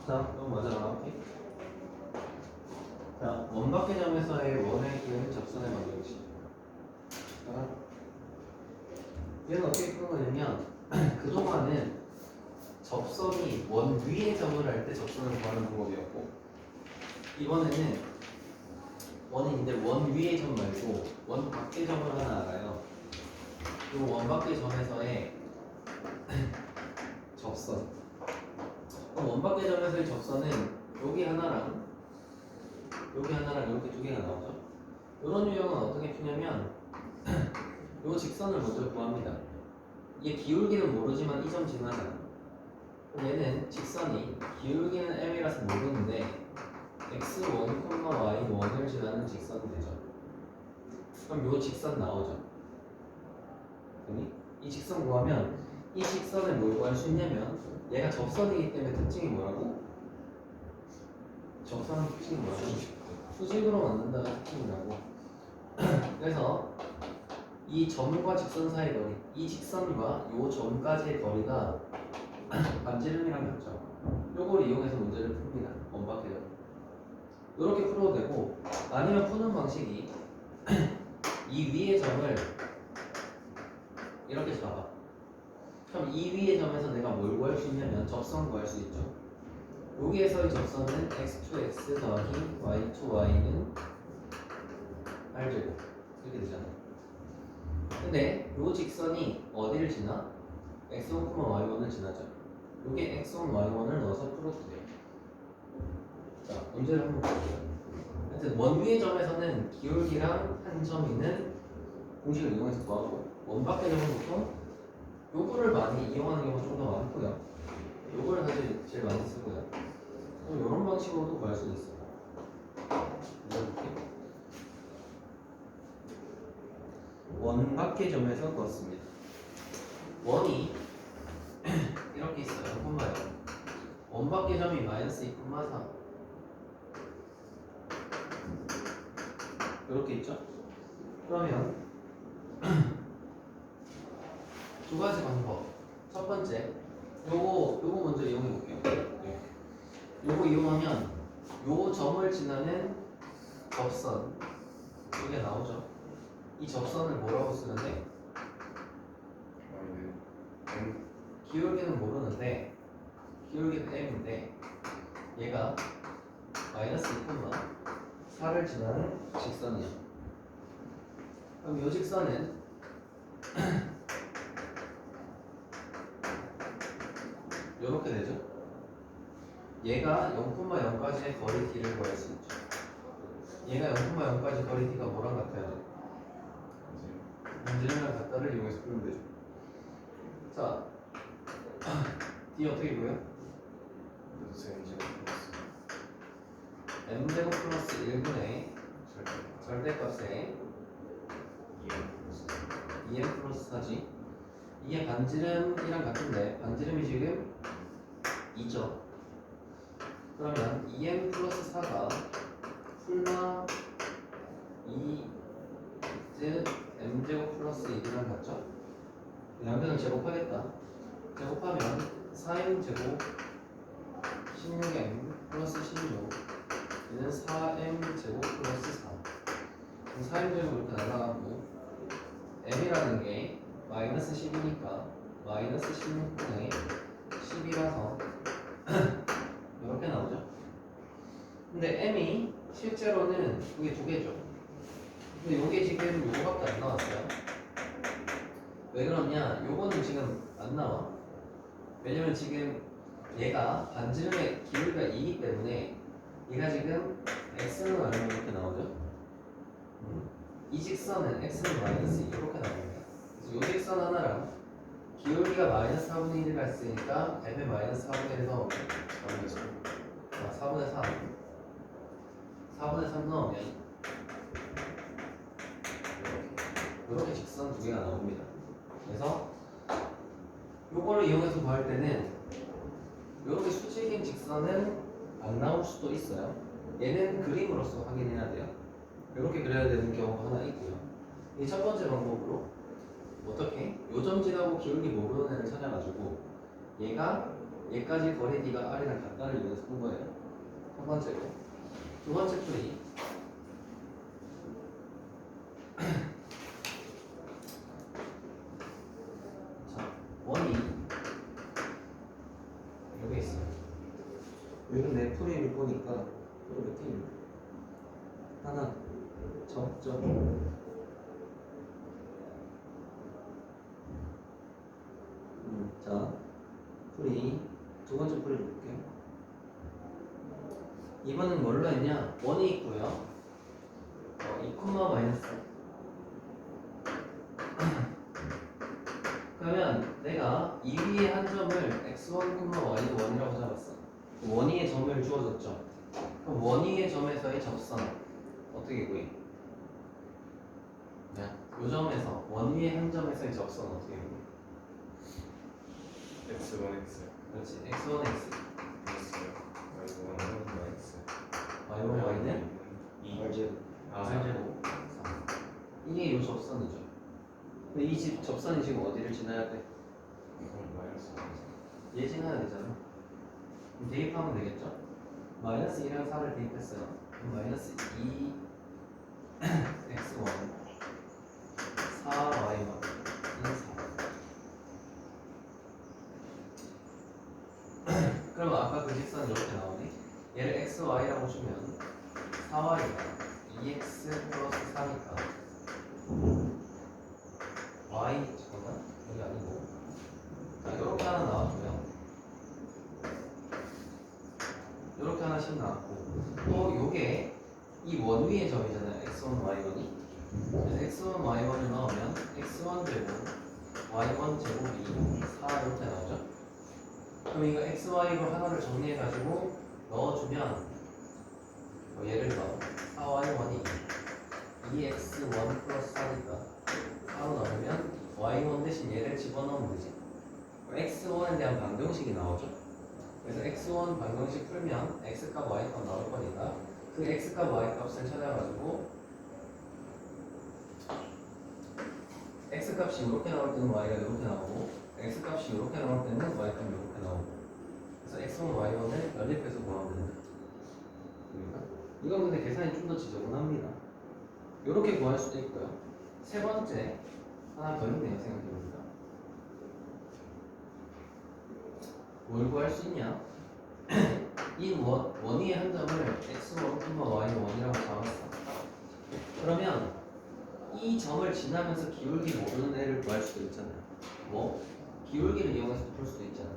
자, 그럼 먼저 나갈게. 자, 원밖의 점에서의 원의 기호는 접선의 방정식. 자, 얘는 어떻게 푸는 거냐면 그동안은 접선이 원 위의 점을 할 때 접선을 구하는 방법이었고, 이번에는 원인데 원 위의 점 말고 원 밖의 점을 하나 알아요. 그리고 원 밖의 점에서의 접선. 그럼 원 밖의 점에서의 접선은 여기 하나랑 이렇게 두 개가 나오죠. 이런 유형은 어떻게 푸냐면 이 직선을 먼저 구합니다. 이게 기울기는 모르지만 이 점 지나잖아. 그럼 얘는 직선이 기울기는 m이라서 모르는데 x1, y1을 지나는 직선이 되죠. 그럼 이 직선 나오죠. 그니 이 직선 구하면 이 직선을 뭘 구할 수 있냐면 얘가 접선이기 때문에 특징이 뭐라고? 접선의 특징이 뭐라고? 수직으로 만든다는 특징이라고. 그래서 이 점과 직선 사이 거리, 이 직선과 이 점까지의 거리가 반지름이랑 같죠. 요걸 이용해서 문제를 풉니다. 원밖의 점. 이렇게 풀어도 되고, 아니면 푸는 방식이 이 위의 점을 이렇게 잡아. 그럼 이 위의 점에서 내가 뭘 구할 수 있냐면 접선 구할 수 있죠. 여기에서의 접선은 x2x 더하기 y2y는 r제곱 이렇게 되잖아. 근데 이 직선이 어디를 지나? x1, y1을 지나죠. 여기에 x1, y1을 넣어서 풀어도 돼요. 자, 문제를 한번 볼게요. 하여튼 원 위의 점에서는 기울기랑 한 점 있는 공식을 이용해서 구하고, 원 밖의 점은 보통 요거를 많이 이용하는 경우가 좀 더 많고요. 요거를 사실 제일 많이 쓰고요. 이런 방식으로도 구할 수 있어요. 이렇게 원 밖의 점에서 구했습니다. 원이 이렇게 있어요. 콤마요. 원 밖의 점이 마이너스 2,4 이렇게 있죠. 그러면 두 가지 방법. 첫 번째, 요거 먼저 이용해 볼게요. 요거 이용하면 요 점을 지나는 접선 이게 나오죠. 이 접선을 뭐라고 쓰는데? 기울기는 모르는데 기울기는 m인데 얘가 마이너스 2,4를 지나는 직선이야. 그럼 이 직선은 이렇게 되죠. 얘가 0,0까지의 거리 d를 구할 수 있죠. 얘가 0,0까지 거리 d가 뭐랑 같아요? 반지름이랑 같다를 이용해서 풀면 되죠. 자, d 어떻게 보여? m제곱 플러스 1분의 절대값에 2m 플러스 4지. 이게 반지름이랑 같은데 반지름이 지금 2죠. 그러면 2m 플러스 4가 풀마 2z m제곱 플러스 1이랑 같죠? 양변을 제곱하겠다. 제곱하면 4m제곱 16m 플러스 16 얘는 4m제곱 플러스 4 4m제곱 이렇게 날아가고 m이라는 게 마이너스 10이니까 마이너스 16분의 10이라서 이렇게 나오죠. 근데 m이 실제로는 이게 두 개죠. 근데 요게 지금 요거밖에 안 나왔어요. 왜 그러냐? 요거는 지금 안 나와. 왜냐면 지금 얘가 반지름의 기울기가 2이기 때문에 얘가 지금 x는 얼마 이렇게 나오죠? 이 직선은 x는 마이너스 2 이렇게 나옵니다. 그래서 요 직선 하나랑 기울기가 마이너스 4분의 1을 갔으니까 m의 마이너스 4분의 1을 넣으면 4분의 3 4분의 3 넣으면 이렇게 직선 두 개가 나옵니다. 그래서 요거를 이용해서 구할 때는 이렇게 수직인 직선은 안 나올 수도 있어요. 얘는 그림으로서 확인해야 돼요. 이렇게 그려야 되는 경우가 하나 있고요. 이 첫 번째 방법으로 어떻게? 요점 지나고 기울기 모르는 애를 찾아가지고 얘가 얘까지 거리 D가 R이랑 같다를 이용해서 푼 거예요. 첫 번째고. 두 번째 풀이. 자, 원이 여기 있어요. 여기 내 풀이를 보니까 또 몇 개있네. 하나, 접점. 자, 풀이 두 번째 풀이 볼게요. 이번엔 뭘로 했냐? 원이 있고요. 2, 마이너스. 그러면 내가 이 위에 한 점을 x1, y1이라고 잡았어. 원위의 점을 주어졌죠. 그럼 원위의 점에서의 접선 어떻게 구해? 네. 이 점에서 원위의 한 점에서의 접선 어떻게 구해? x1x 그렇지. x1, x. y1 x y1, y는 2 r제곱. 아, r제곱. 4. 이게 이 접선이죠. 근데 이 접선이 지금 어디를 지나야 돼? 이건 마이너스 얘 지나야 되잖아. 그럼 대입하면 되겠죠? 마이너스 2랑 4를 대입했어요. 그럼 마이너스 2 x1 4y1 4. 그럼 아까 그 직선이 이렇게 나오네. 얘를 xy라고 주면 4y가 2x 플러스 4니까 y 잠깐만 여기 아니고 자 이렇게 하나 나왔고요. 이렇게 하나씩 나왔고 또 요게 이 원 위의 점이잖아요. x1, y1이. 그래서 x1, y1을 넣으면 x1 제곱 y1 제곱이 4 이렇게 나오죠. 그럼 이거 x, y로 하나를 정리해가지고 넣어주면 예를 들어 4y1이 2x1 플러스 4니까 4로 넣으면 y1 대신 얘를 집어넣으면 되지. x1에 대한 방정식이 나오죠. 그래서 x1 방정식 풀면 x값 y값 나올 거니까 그 x값 y값을 찾아가지고 x값이 이렇게 나올 때는 y가 이렇게 나오고 x값이 이렇게 나올 때는 y값이 이렇게 나오고 그래서 x1, y1을 연립해서 구하면 됩니다. 이건 근데 계산이 좀 더 지저분합니다. 이렇게 구할 수도 있고요. 세 번째 하나 더 있네요. 생각해보니까 뭘 구할 수 있냐? 이 원위의 한 점을 x1, y1이라고 잡았어. 그러면 이 점을 지나면서 기울기 모르는 애를 구할 수도 있잖아요. 뭐? 기울기를 이용해서 풀 수도 있잖아.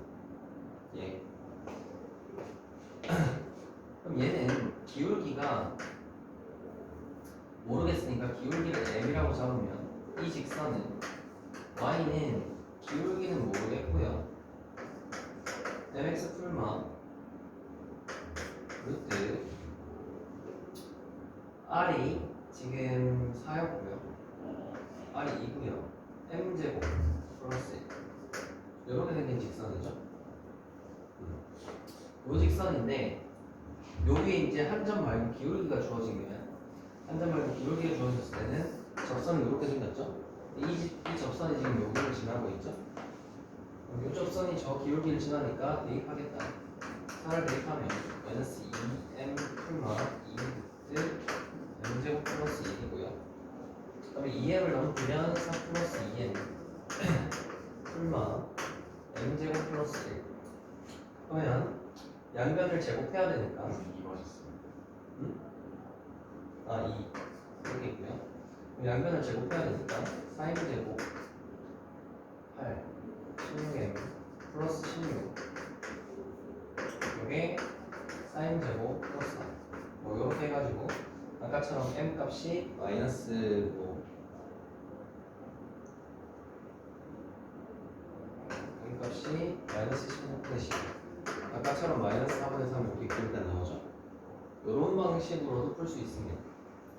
예. 그럼 얘는 기울기가 모르겠으니까 기울기를 m이라고 잡으면 이 직선은 y는 기울기는 모르겠고요. mx 풀마 루트 r이 지금 4였고요. r이 2고요. m제곱 플러스 이렇게 생긴 직선이죠. 이 직선인데 여기 이제 한 점 말고 기울기가 주어지면 한 점 말고 기울기가 주어졌을 때는 접선이 이렇게 생겼죠. 이 접선이 지금 여기를 지나고 있죠. 이 접선이 저 기울기를 지나니까 대입하겠다. 4를 대입하면 마이너스 2m 풀마 2루트 m제곱 플러스 1이고요. 그 다음에 2m을 넘기면 4 플러스 2m 풀마 m제곱 플러스 1. 그러면 양변을 제곱해야 되니까 2 맞았어요. 응? 아 2 이렇게 있고요. 그럼 양변을 제곱해야 되니까 4m 제곱 8 16m 플러스 16 이게 사인 제곱 플러스 4 뭐 이렇게 해가지고 아까처럼 m 값이 마이너스 뭐 m 값이 마이너스 16분의 10 아까처럼 마이너스 4분의 3 이렇게 기울기가 나오죠. 이런 방식으로도 풀 수 있습니다.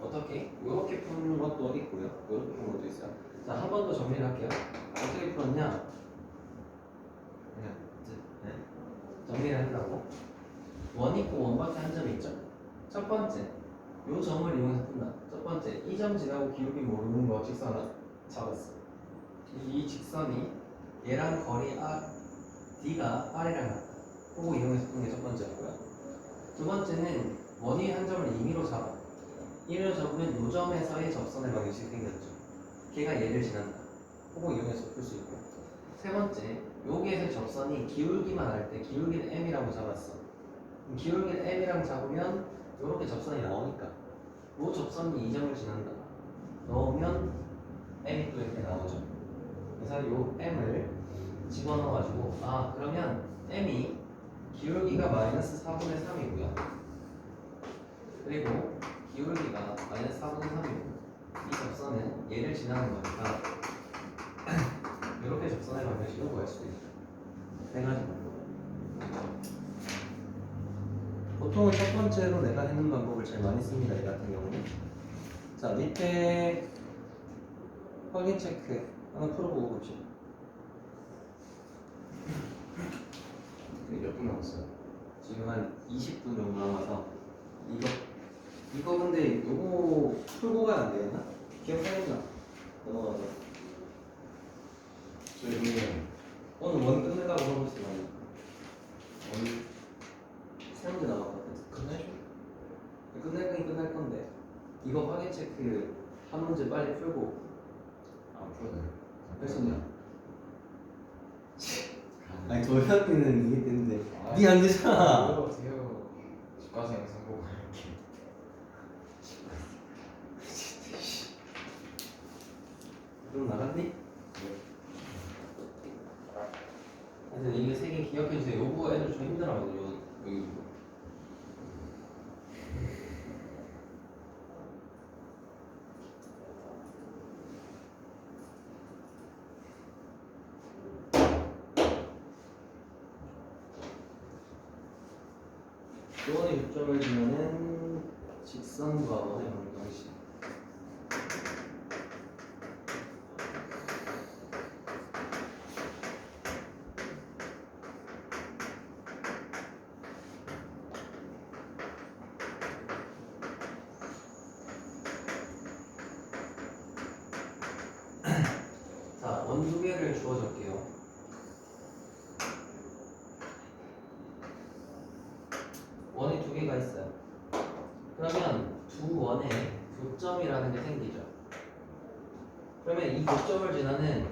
어떻게? 이렇게 푸는 것도 있고요. 이렇게 푸는 것도 있어요. 자, 한 번 더 정리를 할게요. 어떻게 풀었냐? 그냥 네. 정리를 한다고. 원 있고 원밖에 한 점이 있죠. 첫 번째, 요 점을 이용해서 푼다. 첫 번째, 이 점 지나고 기울기 모르는 거 직선을 잡았어. 이 직선이 얘랑 거리 r, d가 r이랑 같다. 두 번째는 원위 한 점을 임의로 잡아. 임의로 잡으면 요점에서의 접선의 방식이 생겼죠. 걔가 얘를 지난다. 혹은 이용해서 풀 수 있고. 세 번째, 여기에서 접선이 기울기만 할 때 기울기를 m이라고 잡았어. 그럼 기울기를 m이랑 잡으면 이렇게 접선이 나오니까 요 접선이 이 점을 지난다. 넣으면 m이 또 이렇게 나오죠. 그래서 요 m을 집어넣어가지고 그러면 m이 기울기가 마이너스 4분의 3이고요. 그리고 기울기가 마이너스 4분의 3이고 이 접선은 얘를 지나는 거니까 이렇게 접선의 방정식을 구할 수도 있어요. 세 가지 방법. 보통은 첫 번째로 내가 해놓은 방법을 제일 많이 씁니다. 이 같은 경우는. 자, 밑에 확인 체크 하나 풀어보고 봅시다. 몇 분 남았어요? 지금 한 20분 정도 남아서 이거 근데 요거 풀고 가야 안 되겠나? 기억하겠나? 넘어가서 저희는 오늘 원 끝내려고 하고 있어요. 원 세 문제 남았거든. 끝내죠? 끝낼 건 끝날 건데 이거 확인 체크 한 문제 빨리 풀고 안 풀어요. 할 수 있냐? 아니 도현이는 이게 되는데 니 안 되잖아. 어떡해요. 집 가서 영상 보고 갈게. 좀 나갔니? 하여튼 이게 세 개 기억해주세요. 요거 애들 좀 힘들어하거든요. 여기 요원의 요점을 주면은 직선과 원의 방정식. 자, 원 두 개를 주어줄게요. 원이 두 개가 있어요. 그러면 두 원에 교점이라는 게 생기죠. 그러면 이 교점을 지나는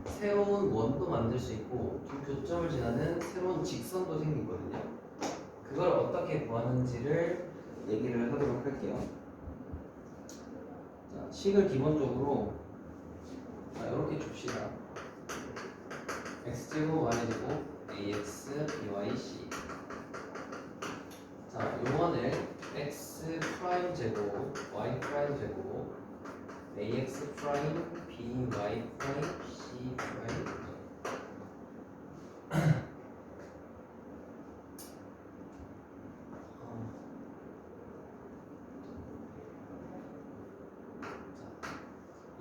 새로운 원도 만들 수 있고 두 교점을 지나는 새로운 직선도 생기거든요. 그걸 어떻게 구하는지를 얘기를 하도록 할게요. 자, 식을 기본적으로 이렇게 줍시다. x제곱 y제곱 ax by c. 자, 요원을 x 프라임 제곱 y 프라임 제곱 ax 프라임 by 프라임 c 프라임.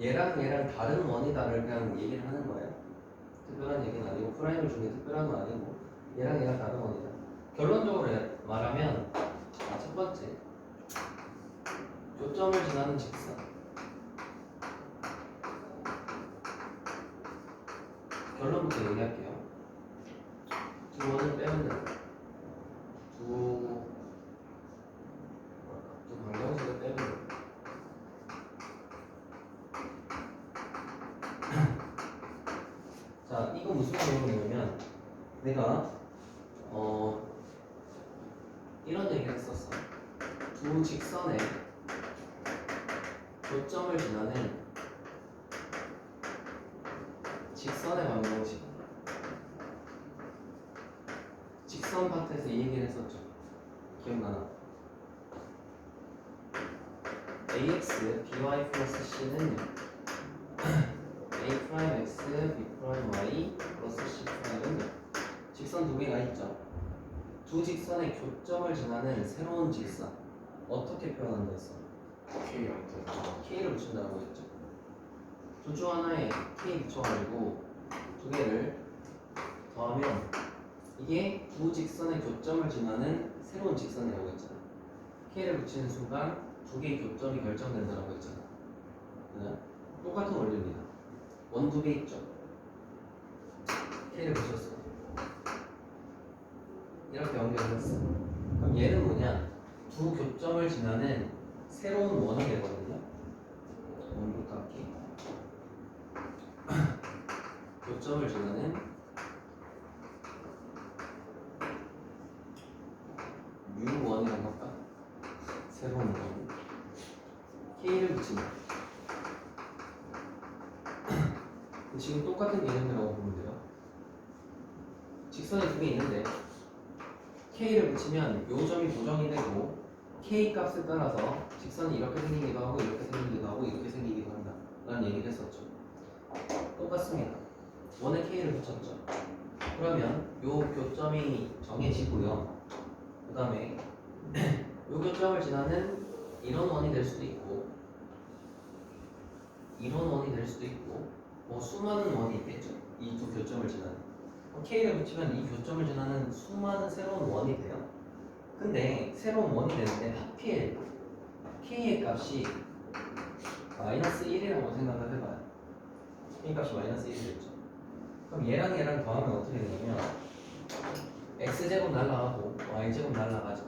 얘랑 다른 원이다를 그냥 얘기를 하는 거예요. 특별한 얘기는 아니고 프라임을 준 게 특별한 건 아니고 얘랑 다른 원이다. 결론적으로 말하면 첫 번째 교점을 지나는 직선. 결론부터 얘기할게요. 두 원을 빼면 된다. 두 방정식을 빼면 된다. 자, 이거 무슨 내용이냐면 내가 이런 얘기를 했었어. 두 직선의 교점을 지나는 직선의 방정식. 직선 파트에서 이 얘기를 했었죠. 기억나나? ax by 플러스 c는 a 프라임 x b 프라임 y 플러스 c 프라임은 직선 두 개가 있죠. 두 직선의 교점을 지나는 새로운 직선 어떻게 표현한다 했어? K 안테 k를 붙인다고 했죠. 둘 중 하나에 k 붙여가지고 두 개를 더하면 이게 두 직선의 교점을 지나는 새로운 직선이라고 했잖아. k를 붙이는 순간 두 개의 교점이 결정된다고 했잖아. 네? 똑같은 원리입니다. 원 두 개 있죠. k를 붙였어. 이렇게 연결을 했어. 그럼 얘는 뭐냐? 두 교점을 지나는 새로운 원이 되거든요. 원부터 할게. 교점을 지나는 U1이라고 할까? 새로운 원. K를 붙인다. 지금 똑같은 개념이라고 보면 돼요. 직선이 두 개 있는데 K를 붙이면 요 점이 고정이 되고 K 값에 따라서 직선이 이렇게 생기기도 하고 이렇게 생기기도 하고 이렇게 생기기도 한다 라는 얘기를 했었죠. 똑같습니다. 원에 K를 붙였죠. 그러면 요 교점이 정해지고요. 그 다음에 요 교점을 지나는 이런 원이 될 수도 있고 이런 원이 될 수도 있고 뭐 수많은 원이 있겠죠. 이 두 교점을 지나는 K를 붙이면 이 교점을 지나는 수많은 새로운 원이 돼요. 근데 새로운 원이 되는데 하필 K의 값이 마이너스 1이라고 생각을 해봐요. K 값이 마이너스 1이 됐죠. 그럼 얘랑 얘랑 더하면 어떻게 되냐면 X제곱 날라가고 Y제곱 날라가죠.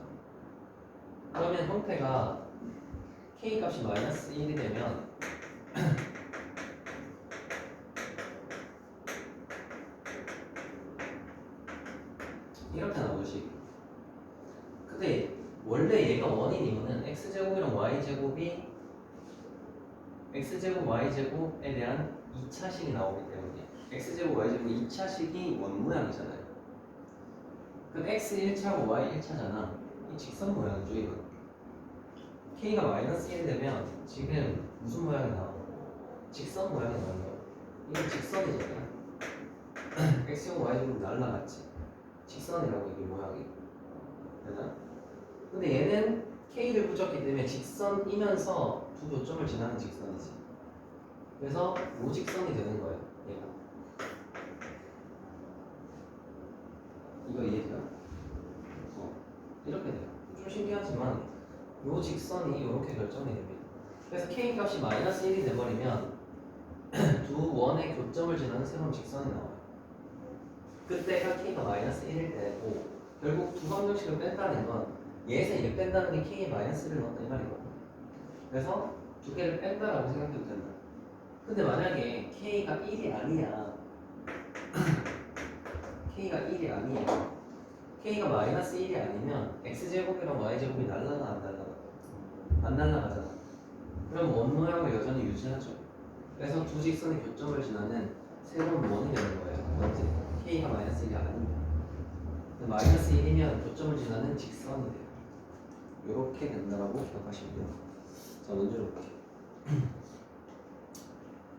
그러면 형태가 K 값이 마이너스 1이 되면 이렇게 나오지. 근데 원래 얘가 원인 이유는 x제곱이랑 y제곱이 x제곱 y제곱에 대한 2차식이 나오기 때문에 x제곱 y제곱 2차식이 원 모양이잖아요. 그럼 x 1차고 y 1차잖아. 이 직선 모양이죠 이건. k가 마이너스 1이 되면 지금 무슨 모양이 나와? 직선 모양이 나오는 거야. 이건 직선이잖아. x제곱 y제곱 날라갔지. 직선이라고 이게 모양이 되나? 근데 얘는 K를 붙였기 때문에 직선이면서 두 교점을 지나는 직선이지. 그래서 무직선이 되는 거예요 얘가. 이거 이해돼요? 이렇게 돼요. 좀 신기하지만 요 직선이 이렇게 결정이 됩니다. 그래서 K 값이 마이너스 1이 돼버리면 두 원의 교점을 지나는 새로운 직선이 나와요. 그때가 K가 마이너스 1일 때고 결국 두 방정식을 뺀다는 건 얘에서 얘 뺀다는 게 K에 마이너스 1을 넣었다 이 말이거든. 그래서 두 개를 뺀다라고 생각해도 된다. 근데 만약에 K가 1이 아니야 K가 1이 아니에요. K가 마이너스 1이 아니면 X제곱이랑 Y제곱이 날라가 안 날라가? 안 날라가잖아. 그럼 원 모양을 여전히 유지하죠. 그래서 두 직선의 교점을 지나는 새로운 원이 되는 거예요. 언제? K가 마이너스 1이 아닙니다. 마이너스 1이면 교점을 지나는 직선이 돼요. 이렇게 된다라고 기억하시면 돼요. 자, 문제로 볼게요.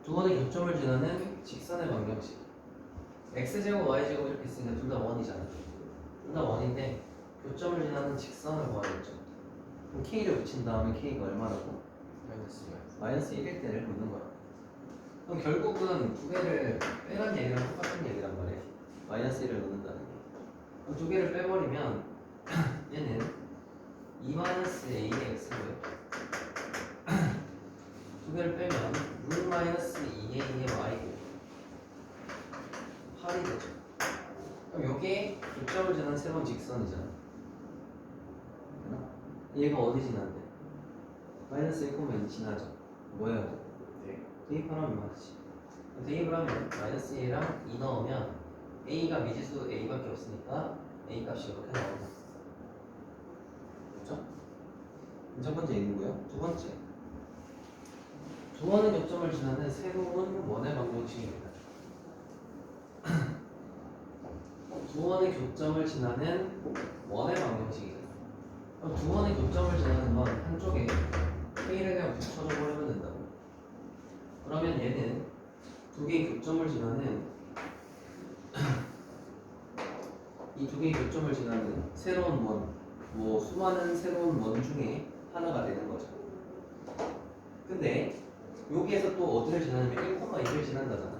두 번의 교점을 지나는 직선의 방정식. x제곱 y제곱 이렇게 있으니까 둘 다 원이잖아. 둘 다 원인데 교점을 지나는 직선을 구하겠죠. 그럼 k를 붙인 다음에 k가 얼마라고? 마이너스 1일 때를 묻는 거야. 그럼 결국은 두 개를 빼란 얘기랑 똑같은 얘기란 말이에요. 마이너스 1을 넣는다는 게. 그럼 두 개를 빼버리면 얘는 2-a의 x고요. 두 개를 빼면 6-2a의 y고 8이 되죠. 그럼 이게 교점을 지나는 새로운 직선이잖아. 얘가 어디 지나는데? 마이너스 1,2 지나죠. 뭐 해야 돼? 대입을 하면 맞지. 대입을 하면 마이너스 1이랑 2 넣으면 a가 미지수 a밖에 없으니까 a 값이 이렇게 나온다. 그렇죠? 첫 번째 있고요. 두 번째, 두 원의 교점을 지나는 새로운 원의 방정식입니다. 두 원의 교점을 지나는 원의 방정식이죠. 그럼 두 원의 교점을 지나는 건 한쪽에 K를 그냥 붙여줘 버리면 된다고. 그러면 얘는 두 개의 교점을 지나는 이 두 개의 교점을 지나는 새로운 원, 뭐 수많은 새로운 원 중에 하나가 되는 거죠. 근데 여기에서 또 어디를 지나냐면 1,2를 지난다잖아.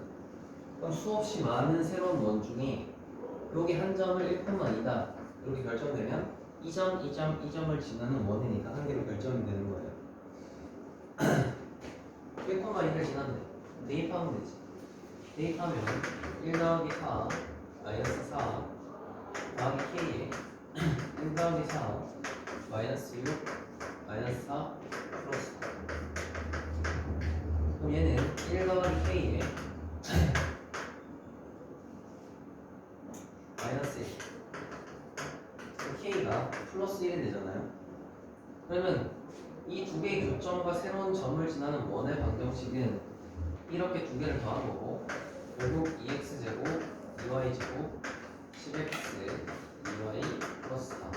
그럼 수없이 많은 새로운 원 중에 여기 한 점을 1,2다 이렇게 결정되면 이 점, 이 점, 이 점을 지나는 원이니까 한 개로 결정이 되는 거예요. 1,2를 지난대. 대입하면 되지. 대입하면 1 더하기 4 마이너스 4 더하기 K에 1 더하기 4 마이너스 6 마이너스 4 플러스 4. 그럼 얘는 1 더하기 k에 마이너스 1. k가 플러스 1이 되잖아요. 그러면 이 두 개의 교점과 새로운 점을 지나는 원의 방정식은 이렇게 두 개를 더한 거고, 결국 2x제곱 2y제곱 10x 2y 플러스 4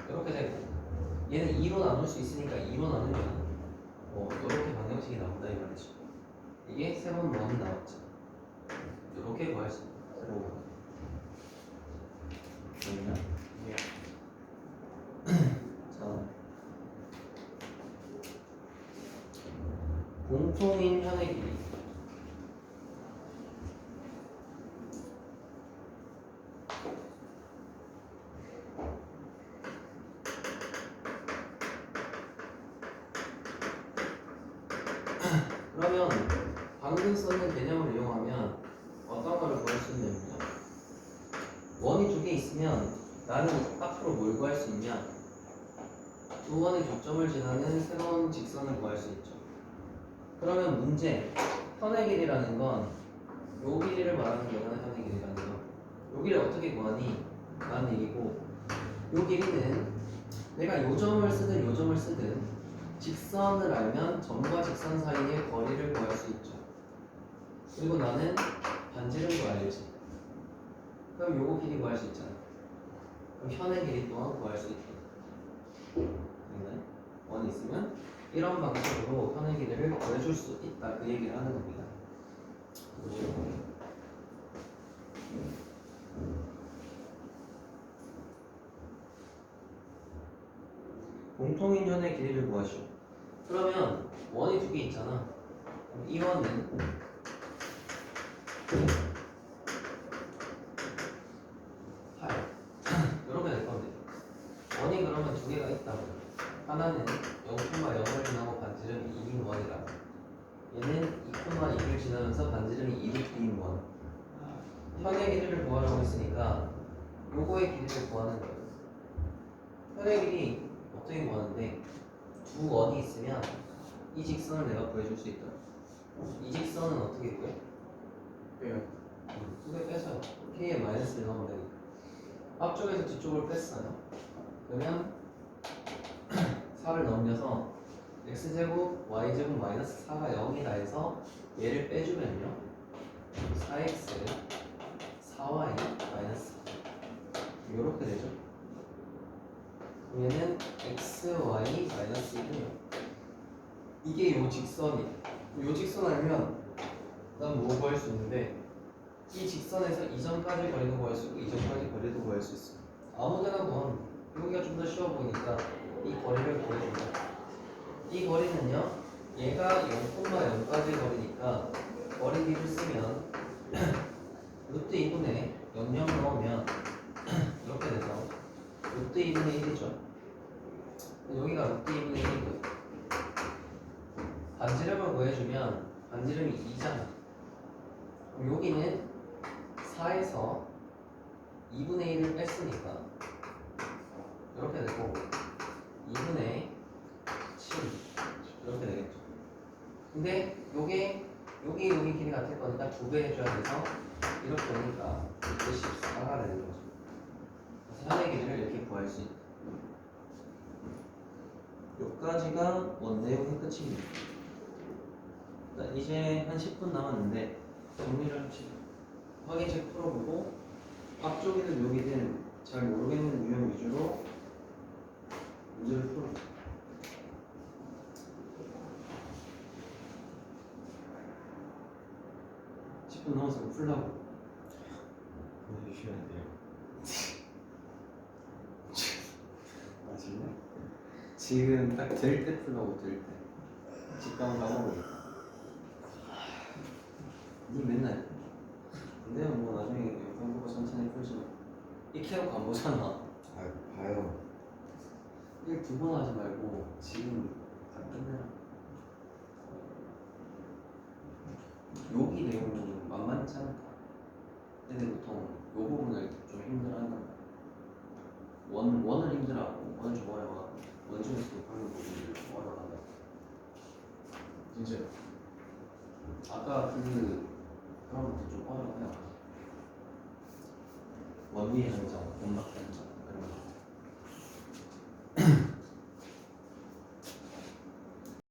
이렇게 되고, 얘는 2로 나눌 수 있으니까 2로 나누면 이렇게 방정식이 나온다 이 말이죠. 이게 새로운 원이 나왔죠. 이렇게 구할 수 있다. 새로운 원. 보이나? 자, 공통인 현의 길이. 그러면 방금 쓰는 개념을 이용하면 어떤 거를 구할 수 있냐면요. 원이 두 개 있으면 나는 앞으로 뭘 구할 수 있냐? 두 원의 교점을 지나는 새로운 직선을 구할 수 있죠. 그러면 문제, 현의 길이라는 건 요 길이를 말하는 거잖아. 현의 길이라는 건. 요 길이를 어떻게 구하니? 라는 얘기고, 요 길이는 내가 요 점을 쓰든 요 점을 쓰든 직선을 알면 점과 직선 사이의 거리를 구할 수 있죠. 그리고 나는 반지름도 알지. 그럼 요거 길이 구할 수 있잖아. 그럼 현의 길이 또한 구할 수 있다. 원이 있으면 이런 방식으로 현의 길이를 구해줄 수 있다. 그 얘기를 하는 겁니다. 보시죠. 공통인 현의 길이를 구하시오. 그러면 원이 두 개 있잖아. 그럼 이 원은 이렇게 될 건데, 원이 그러면 두 개가 있다고. 하나는 0,0을 지나고 반지름이 2인 원이라, 얘는 2,2를 지나면서 반지름이 2인 원. 현의 길이를 구하려고 했으니까 요거의 길이를 구하는 거예요. 현의 길이 어떻게 구하는데, 두 원이 있으면 이 직선을 내가 구해줄 수 있다. 이 직선은 어떻게 구해? 빼요. 두 개 빼서요. k에 마이너스를 넣으면 되니까. 앞쪽에서 뒤쪽을 뺐어요. 그러면 4를 넘겨서 x제곱 y제곱 마이너스 4가 0이다 해서 얘를 빼주면요, 4x 4y 마이너스 4 이렇게 되죠. 얘는 xy 마이너스 1이에요. 이게 요 직선이에요. 요 직선 알면 난 뭐 구할 수 있는데, 이 직선에서 이전까지 거리도 구할 수 있고 이전까지 거리도 구할 수 있어요. 아무데나 구하면 여기가 좀 더 쉬워 보이니까 이 거리를 구해준다. 이 거리는요, 얘가 0,0까지 거리니까 거리비를 쓰면 루트 2분의 00 넣으면 이렇게 돼서 루트 2분의 1이죠. 여기가 루트 2분의 1이고요. 반지름을 구해주면 반지름이 2잖아. 그럼 여기는 4에서 2분의 1을 뺐으니까 이렇게 되고 2분의 7 이렇게 되겠죠. 근데 여기 길이 같을 거니까 2배 해줘야 돼서 이렇게 오니까 14가 되는 거죠. 그래서 현의 길이를 이렇게 구할 수 있다. 여기까지가 원 내용의 끝입니다. 이제 한 10분 남았는데 정리를 합시다. 확인책 풀어보고 앞쪽이든 여기든 잘 모르겠는 유형 위주로 문제를 풀어. 넘어서 풀라고. 해주시면 안 돼요. 맞을래? 지금 딱 될 때 풀라고. 될 때. 집 가면 가보고. 니 맨날. 근데 뭐 나중에 영상 보고 천천히 풀지 마. 익혀놓고 안 보잖아. 아, 봐요. 일 두 번 하지 말고 지금 다 끝내라. 여기 내용이 만만치 않다. 근데 보통 이 부분을 좀 힘들어한다. 원은 힘들어하고 원은 좀 어려워. 원 중에서도 그런 부분이 좀 어려워한다. 진짜 아까 그런 것도 좀 어려워요. 원리의 항정.